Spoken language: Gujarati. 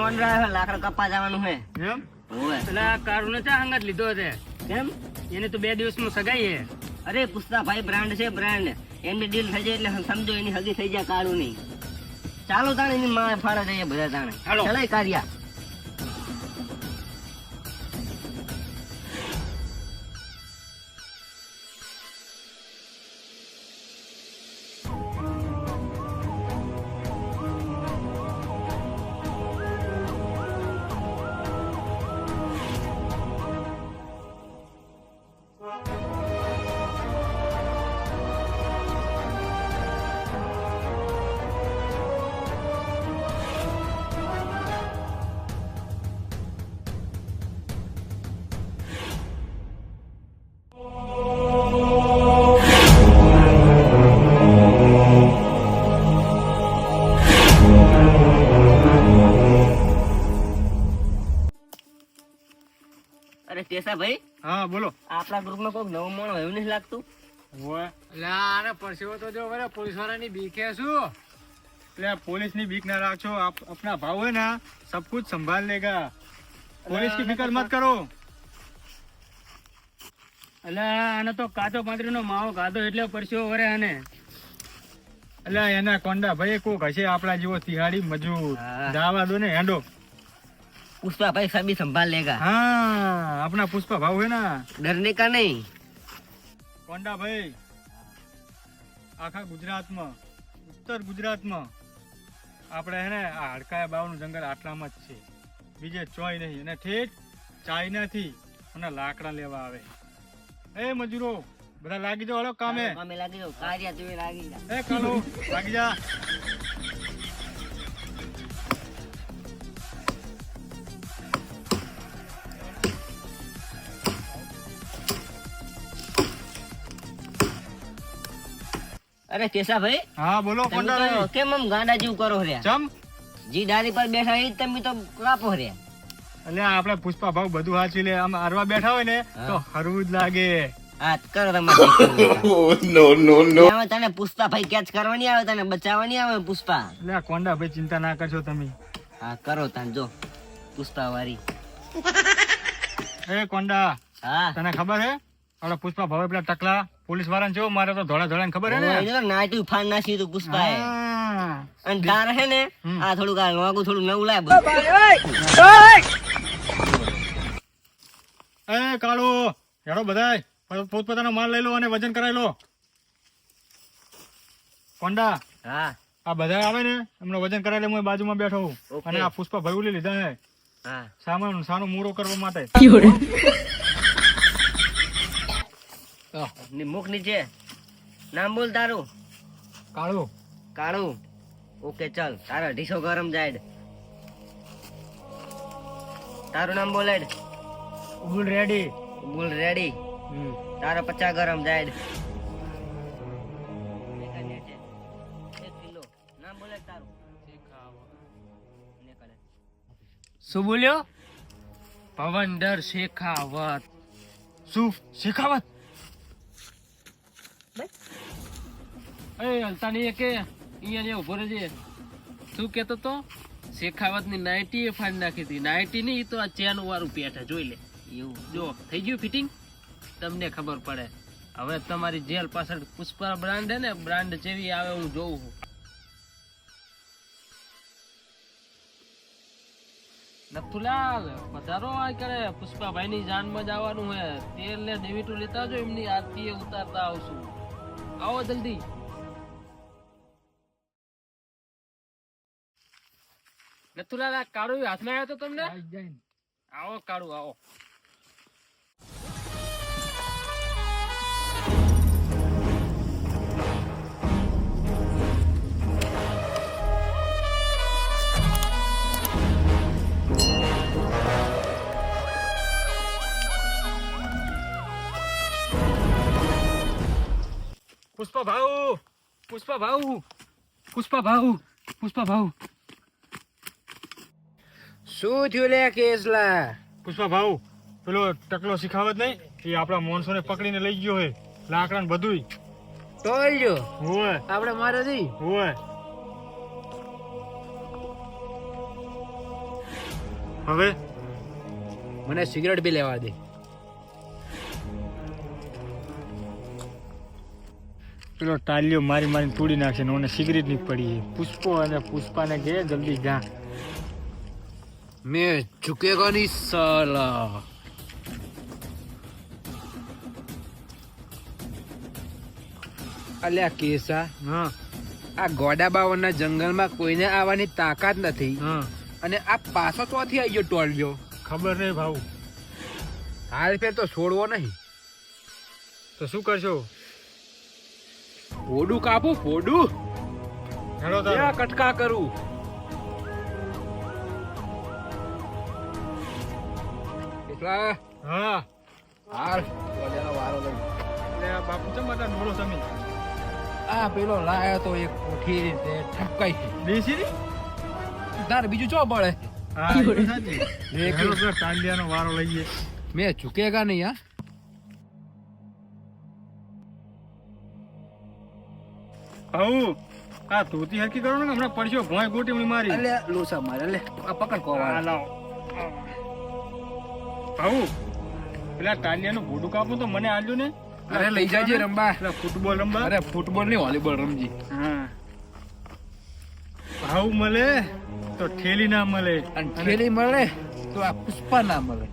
ઓર્ડર આવ્યો લાકડા કપા જવાનું છે એમ ઓય એટલે આ કારુને ચા હંગાત લીધો છે કેમ એને તો 2 દિવસમાં સગાઈ છે. અરે પુષ્પા ભાઈ બ્રાન્ડ છે બ્રાન્ડ એમની ડીલ થઈ જાય એટલે સમજો એની હગી થઈ જાય કાળું નહીં ચાલો તાણે એની માં ફાળા જઈએ બધા તાણે હાલો. ચલાય કાર્યા અરે ટેસા ભાઈ હા બોલો. આપણા ગ્રુપમાં કોઈ નવો માણસ એવું નથી લાગતું ઓય એટલે આને પરસેવો તો જો બરે પોલીસ વાળાની બીકે શું એટલે પોલીસની બીક ના રાખો. अपना भाव है ना सब कुछ संभाल लेगा. पुलिस की फिक्र मत करो. એટલે આને તો કાચો પાંદરીનો માવો ખાધો એટલે પરસેવો વરે આને. એટલે એના કોંડા ભાઈ કોક હશે આપણા જેવો તિહાડી મજૂર. હા. જાવા દો ને હેંડો. पुष्पा भाई सभी संभाल लेगा हाँ अपना पुष्पा भाव है ना. डरने का नहीं કોંડા ભાઈ આખા ગુજરાતમાં ઉત્તર ગુજરાતમાં આપણે હે ને આ હડકાયા બાવનું જંગલ આટલામાં જ છે, બીજે ચોય નહીં. અને ઠેઠ ચાઇનાથી અને લાકડા લેવા આવે. એ મજૂરો બધા લાગી જાઓ, હળો કામે. કામે લાગી જાઓ કાર્યા તું લાગી જા એ કાલો લાગી જા. અરે કેશા ભાઈ હા બોલો તમે કોંડા તો ભાઈ. કેમ આમ ગાંડા જેવું કરો રહ્યા ચમ જી ડારી પર બેઠા એ તમે તો કાપો રહ્યા એટલે આપણે પુષ્પા ભાવ બધું હાચી લે. આમ હરવા બેઠા હોય ને તો હરવું જ લાગે. હાથ કરો તમારે નો નો નો આવે તને પુષ્પા ભાઈ કેચ કરવાની આવે તને બચાવવાની આવે પુષ્પા એટલે આ કોંડા ભાઈ ચિંતા ના કરશો તમે. હા કરો તાન જો પુષ્પા વાળી એ કોંડા હા તને ખબર હે આપડા પુષ્પા ભાવે પેલા ટકલા પોલીસ વાળા જો મારે તો ધોળા ધોળા ખબર હે ને. એને તો નાટ્યું ફાડ નાખ્યું તું પુષ્પા એ હા. અને તાર હે ને આ થોડુંક આ લોગું થોડું નવું લાય એ કાળો હેડો બધાય પોતપોતાનો માલ લઈ લો અને વજન કરાવી લો. કોંડા હા આ બધા આવે ને એમનો વજન કરાવી લે. હું બાજુમાં બેઠો હું ઓકે. અને આ પુષ્પા ભાઈ ઉલી લીધા હે હા સામાન સાનો મૂરો કરવા માટે. મુખ નીચે નામ બોલ તારું કાળો કાળું ઓકે ચાલ તારા 250 ગરમ જાય તારું નામ બોલ એડ ઉલ રેડી. બોલ રેડી તારા 50 ગરમ જાય 1 કિલો નામ બોલ તારું શું બોલ્યો? પવનદર શેખાવત. શું શેખાવત? એ અલતાની કે અહીંયા જે ઉભો રહેજે. શું કેતો તો શેખાવત ની નાઇટી એ ફાડી નાખી હતી. નાઇટી ની તો આ ચેન વાળું પેટ જોઈ લે. એવું જો થઈ ગયું ફિટિંગ, તમને ખબર પડે. હવે તમારી જેલ પાછળ પુષ્પા બ્રાન્ડ હે ને, બ્રાન્ડ જેવી આવે હું જોઉં છું. નથુલાલ પધારો આ કરે પુષ્પાભાઈ ની જાન માં જવાનું હે. તેલ ને ડેવીટું લેતા આવજો, એમની આરતી ઉતારતા આવશું. આવો જલ્દી. નથુલાલ આ કાળું હાથમાં આવ્યો તો તમને? આવો કાળું આવો. પુષ્પા ભાઉ પુષ્પા ભાઉ પુષ્પા ભાઉ પુષ્પા ભાઉ શું થયું લે કેસલા? પુષ્પા ભાઉ પેલો ટકલો શીખાવત નહીં એ આપણા માણસો ને પકડીને લઈ ગયો હે, લાકડા ને બધું. ટોલજો હોય આપણે મારે દી. હોય હવે મને સિગરેટ બી લેવા દે. પેલો ટાલિયો મારી મારીને તોડી નાખશે ને ઓને સિગરેટ ની પડી છે. પુષ્પો અને પુષ્પાને કહે જલ્દી જા. મેં ઝુકેગા નહીં સાલા. અલ્યા કેસા, હા આ ગોડાબાવરના જંગલમાં કોઈને આવવાની તાકાત નથી હા અને આ પાછો ચોથી આવી ગયો ટોળ્યો. ખબર નહીં ભાવ. હાલ ફેર તો છોડવો નહીં. તો શું કરશો? ફોડું કાપું ફોડું. હેડો તારે. ક્યાં કટકા કરું. કેટલા હા હાલ ગોડાનો વારો લઈ. એટલે આ બાપુ છે મારા ડોળો તમે આ પેલો લાયો તો એક કોઠી રીતે ઠપકાઈ છે. દેશી રી? તાર બીજું ચો પડે. હા એ તો સાચી. હેડો પેલા ટાલિયાનો વારો લઈએ. મેં ઝુકેગા નહીં. હા આવું આ ધોતી હરકી કરો ને હમણાં પડશો ભોંય ગોટી મારી. અલે લોસા મારે લે આ પકડ કો આ લાવો. આવું પેલા ટાલિયાનું ભોડું કાપું તો મને આલ્યું ને. અરે લઈ જાજે રંબા. પેલા ફૂટબોલ રમવા. અરે ફૂટબોલ નહીં વોલીબોલ રમજી. હા ભાવ મળે તો ઠેલી ના મળે અને ઠેલી મળે તો આ પુષ્પા ના મળે.